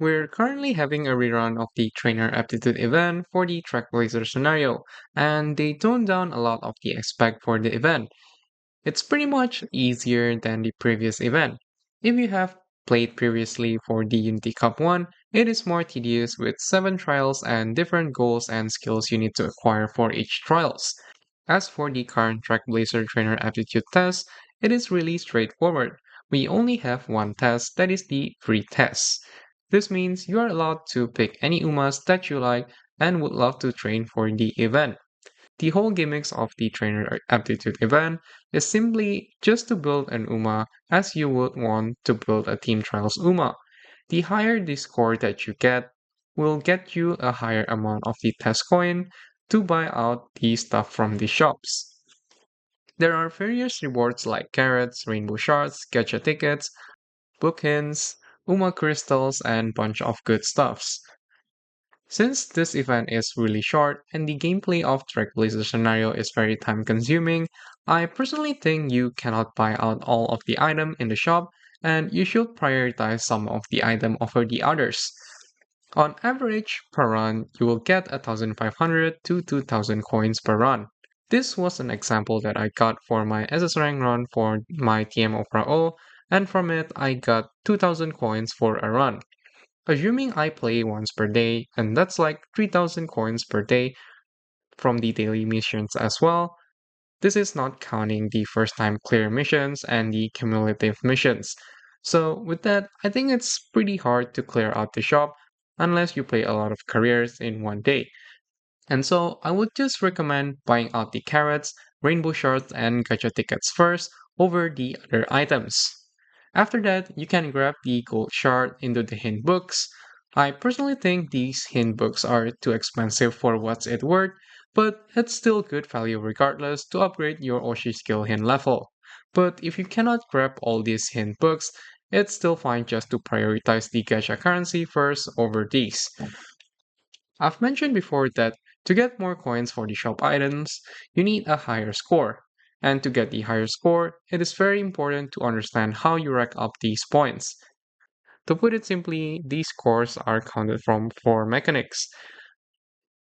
We're currently having a rerun of the Trainer Aptitude event for the trackblazer scenario, and they toned down a lot of the expect for the event. It's pretty much easier than the previous event. If you have played previously for the Unity Cup 1, it is more tedious with 7 trials and different goals and skills you need to acquire for each trials. As for the current trackblazer trainer aptitude test, it is really straightforward. We only have one test, that is the free test. This means you are allowed to pick any UMAs that you like and would love to train for the event. The whole gimmicks of the trainer aptitude event is simply just to build an UMA as you would want to build a team trials UMA. The higher the score that you get will get you a higher amount of the test coin to buy out the stuff from the shops. There are various rewards like carrots, rainbow shards, gacha tickets, bookends, UMA crystals, and bunch of good stuffs. Since this event is really short and the gameplay of Trackblazer scenario is very time consuming, I personally think you cannot buy out all of the item in the shop and you should prioritize some of the item over the others. On average, per run, you will get 1,500 to 2,000 coins per run. This was an example that I got for my SS rank run for my TM Opera O, and from it I got 2,000 coins for a run. Assuming I play once per day, and that's like 3,000 coins per day from the daily missions as well. This is not counting the first time clear missions and the cumulative missions. So, with that, I think it's pretty hard to clear out the shop unless you play a lot of careers in one day. And so, I would just recommend buying out the carrots, rainbow shards, and gacha tickets first over the other items. After that, you can grab the gold shard into the hint books. I personally think these hint books are too expensive for what's it worth, but it's still good value regardless to upgrade your Oshi skill hint level. But if you cannot grab all these hint books, it's still fine just to prioritize the gacha currency first over these. I've mentioned before that to get more coins for the shop items, you need a higher score. And to get the higher score, it is very important to understand how you rack up these points. To put it simply, these scores are counted from four mechanics.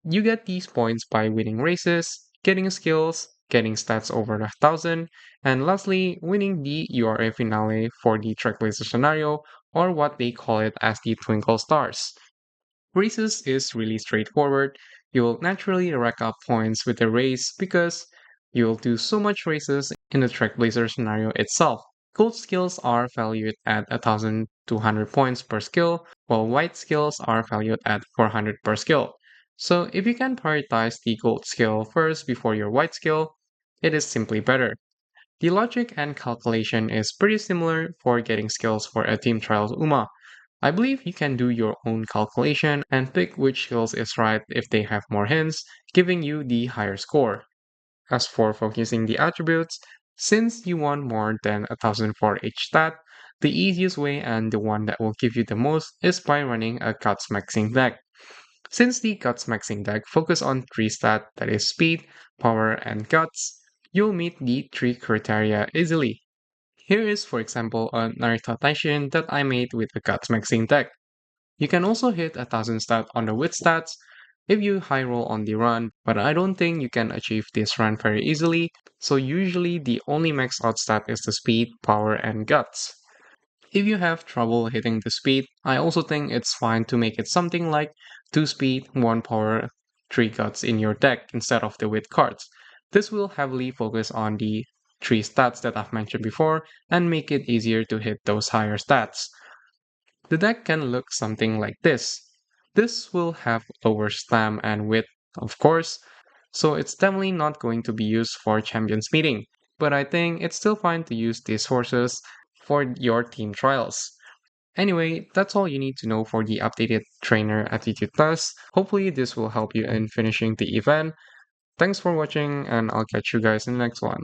You get these points by winning races, getting skills, getting stats over 1,000, and lastly, winning the URA finale for the Trackblazer scenario, or what they call it as the Twinkle Stars. Races is really straightforward. You'll naturally rack up points with the race because you'll do so much races in the Trackblazer scenario itself. Gold skills are valued at 1,200 points per skill, while white skills are valued at 400 per skill. So if you can prioritize the gold skill first before your white skill, it is simply better. The logic and calculation is pretty similar for getting skills for a team trials UMA. I believe you can do your own calculation and pick which skills is right if they have more hints, giving you the higher score. As for focusing the attributes, since you want more than 1,000 for each stat, the easiest way and the one that will give you the most is by running a Guts Maxing deck. Since the Guts Maxing deck focus on 3 stats, that is speed, power, and guts, you'll meet the 3 criteria easily. Here is, for example, a Naruto Taishin that I made with a Guts Maxing deck. You can also hit 1,000 stat on the wit stats if you high roll on the run, but I don't think you can achieve this run very easily, so usually the only max out stat is the speed, power, and guts. If you have trouble hitting the speed, I also think it's fine to make it something like 2 speed, 1 power, 3 guts in your deck instead of the wit cards. This will heavily focus on the 3 stats that I've mentioned before and make it easier to hit those higher stats. The deck can look something like this. This will have lower stam and width, of course, so it's definitely not going to be used for champions meeting, but I think it's still fine to use these horses for your team trials. Anyway, that's all you need to know for the updated trainer attitude test. Hopefully this will help you in finishing the event. Thanks for watching and I'll catch you guys in the next one.